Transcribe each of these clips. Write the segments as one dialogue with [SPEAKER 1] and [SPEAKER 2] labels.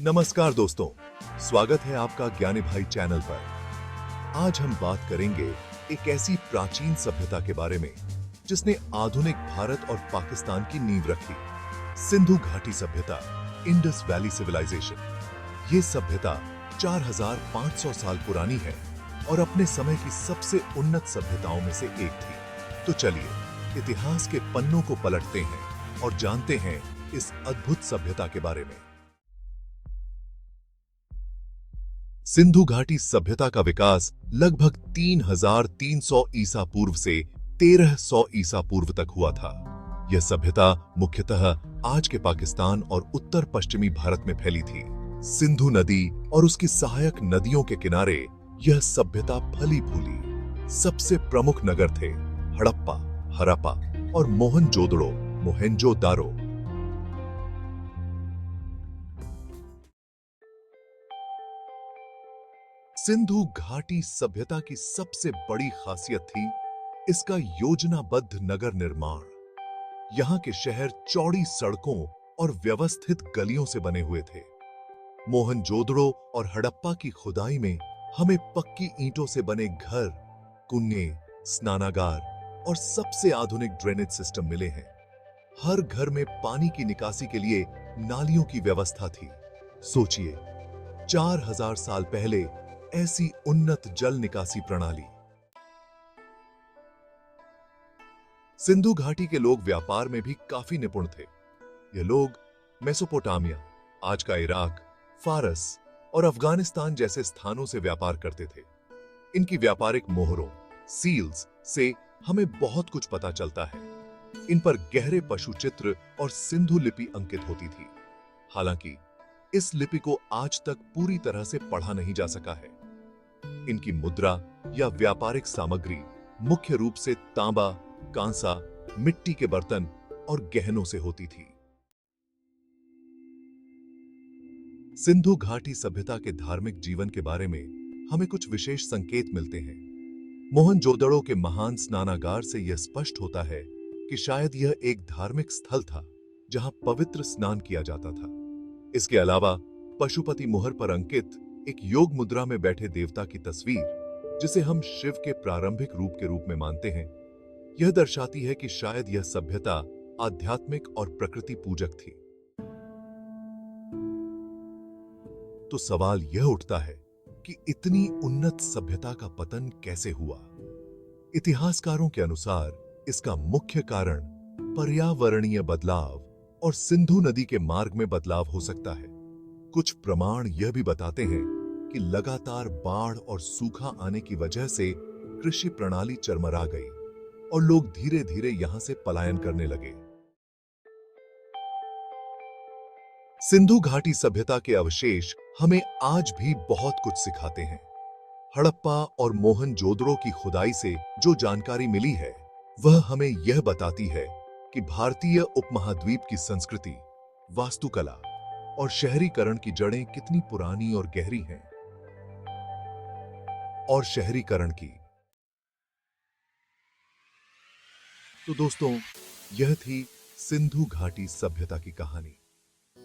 [SPEAKER 1] नमस्कार दोस्तों, स्वागत है आपका ज्ञानी भाई चैनल पर। आज हम बात करेंगे एक ऐसी प्राचीन सभ्यता के बारे में जिसने आधुनिक भारत और पाकिस्तान की नींव रखी। सिंधु घाटी सभ्यता, इंडस वैली सिविलाइजेशन। ये सभ्यता 4500 साल पुरानी है और अपने समय की सबसे उन्नत सभ्यताओं में से एक थी। तो चलिए इतिहास के पन्नों को पलटते हैं और जानते हैं इस अद्भुत सभ्यता के बारे में। सिंधु घाटी सभ्यता का विकास लगभग 3300 ईसा पूर्व से 1300 ईसा पूर्व तक हुआ था। यह सभ्यता मुख्यतः आज के पाकिस्तान और उत्तर पश्चिमी भारत में फैली थी। सिंधु नदी और उसकी सहायक नदियों के किनारे यह सभ्यता फली फूली। सबसे प्रमुख नगर थे हड़प्पा, हरापा और मोहनजोदड़ो, मोहेंजो-दारो। सिंधु घाटी सभ्यता की सबसे बड़ी खासियत थी इसका योजनाबद्ध नगर निर्माण। यहां के शहर चौड़ी सड़कों और व्यवस्थित गलियों से बने हुए थे। मोहनजोदड़ो और हड़प्पा की खुदाई में हमें पक्की ईंटों से बने घर, कुएं, स्नानागार और सबसे आधुनिक ड्रेनेज सिस्टम मिले हैं। हर घर में पानी की निकासी के लिए नालियों की व्यवस्था थी। सोचिए, 4000 साल पहले ऐसी उन्नत जल निकासी प्रणाली। सिंधु घाटी के लोग व्यापार में भी काफी निपुण थे। ये लोग मेसोपोटामिया, आज का इराक, फारस और अफगानिस्तान जैसे स्थानों से व्यापार करते थे। इनकी व्यापारिक मोहरों, सील्स से हमें बहुत कुछ पता चलता है। इन पर गहरे पशु चित्र और सिंधु लिपि अंकित होती थी। हालांकि इस लिपि को आज तक पूरी तरह से पढ़ा नहीं जा सका है। इनकी मुद्रा या व्यापारिक सामग्री मुख्य रूप से तांबा, कांसा, मिट्टी के बर्तन और गहनों से होती थी। सिंधु घाटी सभ्यता के धार्मिक जीवन के बारे में हमें कुछ विशेष संकेत मिलते हैं। मोहनजोदड़ो के महान स्नानागार से यह स्पष्ट होता है कि शायद यह एक धार्मिक स्थल था जहां पवित्र स्नान किया जाता था। इसके अलावा पशुपति मोहर पर अंकित एक योग मुद्रा में बैठे देवता की तस्वीर, जिसे हम शिव के प्रारंभिक रूप के रूप में मानते हैं, यह दर्शाती है कि शायद यह सभ्यता आध्यात्मिक और प्रकृति पूजक थी। तो सवाल यह उठता है कि इतनी उन्नत सभ्यता का पतन कैसे हुआ? इतिहासकारों के अनुसार इसका मुख्य कारण पर्यावरणीय बदलाव और सिंधु नदी के मार्ग में बदलाव हो सकता है। कुछ प्रमाण यह भी बताते हैं कि लगातार बाढ़ और सूखा आने की वजह से कृषि प्रणाली चरमरा गई और लोग धीरे धीरे यहां से पलायन करने लगे। सिंधु घाटी सभ्यता के अवशेष हमें आज भी बहुत कुछ सिखाते हैं। हड़प्पा और मोहनजोदड़ो की खुदाई से जो जानकारी मिली है, वह हमें यह बताती है कि भारतीय उपमहाद्वीप की संस्कृति, वास्तुकला और शहरीकरण की जड़ें कितनी पुरानी और गहरी हैं। और शहरीकरण की तो दोस्तों, यह थी सिंधु घाटी सभ्यता की कहानी।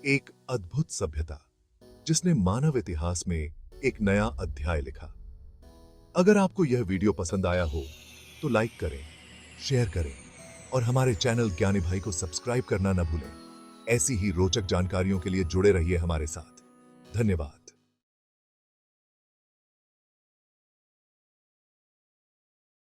[SPEAKER 1] एक अद्भुत सभ्यता जिसने मानव इतिहास में एक नया अध्याय लिखा। अगर आपको यह वीडियो पसंद आया हो तो लाइक करें, शेयर करें और हमारे चैनल ज्ञानी भाई को सब्सक्राइब करना न भूलें। ऐसी ही रोचक जानकारियों के लिए जुड़े रहिए हमारे साथ। धन्यवाद।